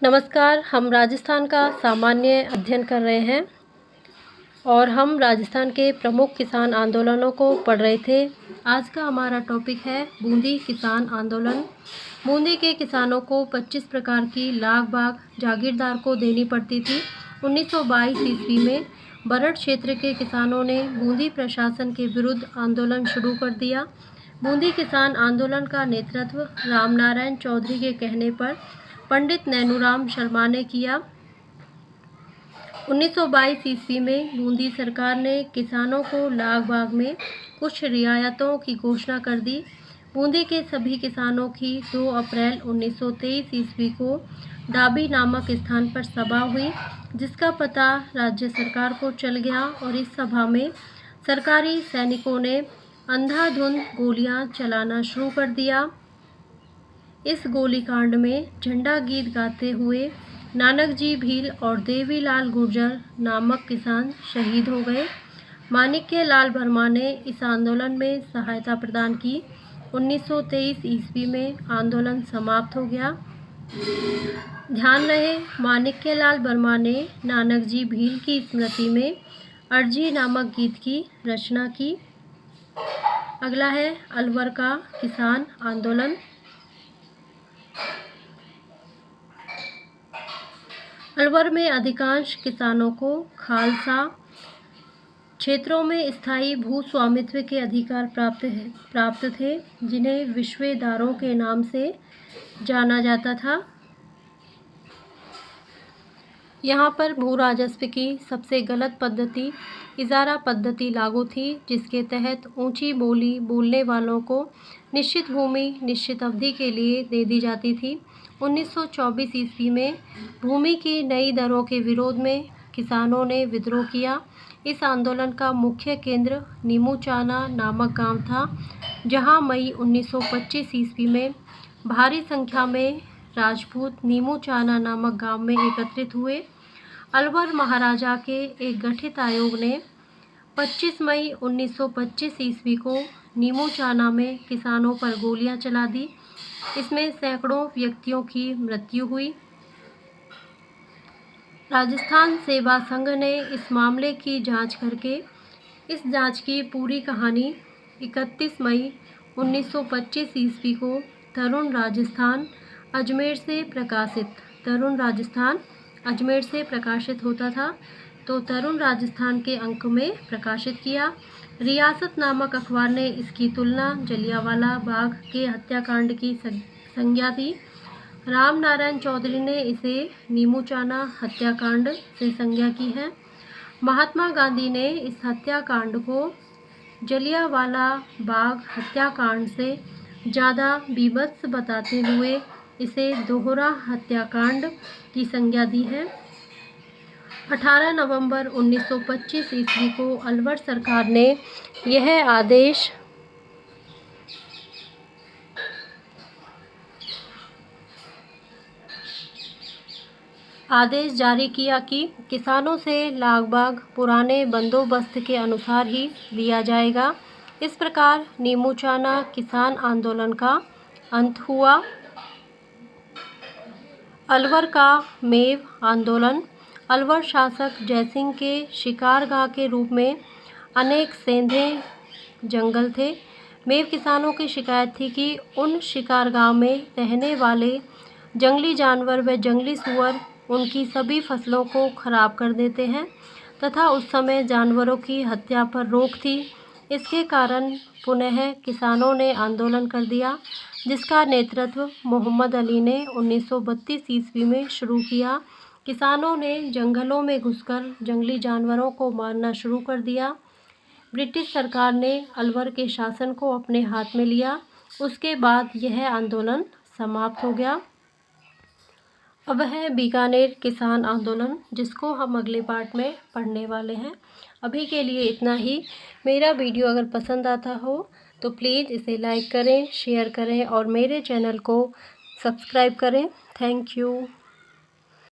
नमस्कार। हम राजस्थान का सामान्य अध्ययन कर रहे हैं और हम राजस्थान के प्रमुख किसान आंदोलनों को पढ़ रहे थे। आज का हमारा टॉपिक है बूंदी किसान आंदोलन। बूंदी के किसानों को 25 प्रकार की लाख बाग जागीरदार को देनी पड़ती थी। 1922 ईस्वी में बरठ क्षेत्र के किसानों ने बूंदी प्रशासन के विरुद्ध आंदोलन शुरू कर दिया। बूंदी किसान आंदोलन का नेतृत्व रामनारायण चौधरी के कहने पर पंडित नैनूराम शर्मा ने किया। 1922 ईस्वी में बूंदी सरकार ने किसानों को लाख बाग में कुछ रियायतों की घोषणा कर दी। बूंदी के सभी किसानों की 2 अप्रैल 1923 ईस्वी को डाबी नामक स्थान पर सभा हुई, जिसका पता राज्य सरकार को चल गया और इस सभा में सरकारी सैनिकों ने अंधाधुंध गोलियां चलाना शुरू कर दिया। इस गोलीकांड में झंडा गीत गाते हुए नानक जी भील और देवीलाल गुर्जर नामक किसान शहीद हो गए। माणिक्य लाल वर्मा ने इस आंदोलन में सहायता प्रदान की। 1923 ईस्वी में आंदोलन समाप्त हो गया। ध्यान रहे, माणिक्य लाल वर्मा ने नानक जी भील की स्मृति में अर्जी नामक गीत की रचना की। अगला है अलवर का किसान आंदोलन। अलवर में अधिकांश किसानों को खालसा क्षेत्रों में स्थायी भू स्वामित्व के अधिकार प्राप्त थे, जिन्हें विश्वेदारों के नाम से जाना जाता था। यहाँ पर भू राजस्व की सबसे गलत पद्धति इजारा पद्धति लागू थी, जिसके तहत ऊंची बोली बोलने वालों को निश्चित भूमि निश्चित अवधि के लिए दे दी जाती थी। 1924 ईस्वी में भूमि की नई दरों के विरोध में किसानों ने विद्रोह किया। इस आंदोलन का मुख्य केंद्र नीमूचाना नामक गांव था, जहां मई 1925 ईस्वी में भारी संख्या में राजपूत नीमूचाना नामक गांव में एकत्रित हुए। अलवर महाराजा के एक गठित आयोग ने 25 मई 1925 ईस्वी को नीमूचाना में किसानों पर गोलियां चला दी। इसमें सैकड़ों व्यक्तियों की मृत्यु हुई। राजस्थान सेवा संघ ने इस मामले की जांच करके इस जांच की पूरी कहानी 31 मई 1925 ईस्वी को तरुण राजस्थान अजमेर से प्रकाशित होता था, तो तरुण राजस्थान के अंक में प्रकाशित किया। रियासत नामक अखबार ने इसकी तुलना जलियांवाला बाग के हत्याकांड की संज्ञा दी। रामनारायण चौधरी ने इसे नीमूचाना हत्याकांड से संज्ञा की है। महात्मा गांधी ने इस हत्याकांड को जलियांवाला बाग हत्याकांड से ज़्यादा बीभत्स बताते हुए इसे दोहरा हत्याकांड की संज्ञा दी है। 18 नवंबर 1925 ईस्वी को अलवर सरकार ने यह आदेश जारी किया कि किसानों से लाख बाग पुराने बंदोबस्त के अनुसार ही दिया जाएगा। इस प्रकार नीमूचाना किसान आंदोलन का अंत हुआ। अलवर का मेव आंदोलन। अलवर शासक जयसिंह के शिकारगाह के रूप में अनेक सेंधे जंगल थे। मेव किसानों की शिकायत थी कि उन शिकारगाह में रहने वाले जंगली जानवर व जंगली सुअर उनकी सभी फसलों को खराब कर देते हैं तथा उस समय जानवरों की हत्या पर रोक थी। इसके कारण पुनः किसानों ने आंदोलन कर दिया, जिसका नेतृत्व मोहम्मद अली ने 1932 ईस्वी में शुरू किया। किसानों ने जंगलों में घुसकर जंगली जानवरों को मारना शुरू कर दिया। ब्रिटिश सरकार ने अलवर के शासन को अपने हाथ में लिया। उसके बाद यह आंदोलन समाप्त हो गया। अब है बीकानेर किसान आंदोलन, जिसको हम अगले पार्ट में पढ़ने वाले हैं। अभी के लिए इतना ही। मेरा वीडियो अगर पसंद आता हो तो प्लीज़ इसे लाइक करें, शेयर करें और मेरे चैनल को सब्सक्राइब करें। Thank you.